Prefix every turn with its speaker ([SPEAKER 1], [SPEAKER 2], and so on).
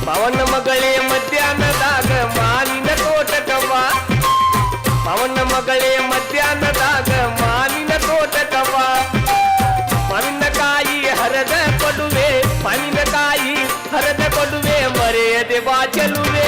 [SPEAKER 1] ಪವನ ಮಗಳೇ ಮಧ್ಯಾಹ್ನದಾಗ ಮಾವಿನ ತೋಟಕವ್ವ ಪವನ ಮಗಳೇ ಮಧ್ಯಾಹ್ನದಾಗ ಮಾವಿನ ತೋಟಕವ್ವ ಮಾವಿನಕಾಯಿ ಹರದ ಕೊಡುವೆ ಮಾವಿನಕಾಯಿ ಹರದ ಕೊಡುವೆ ಮರೆಯದೆ ಬಾ ಚೆಲುವೆ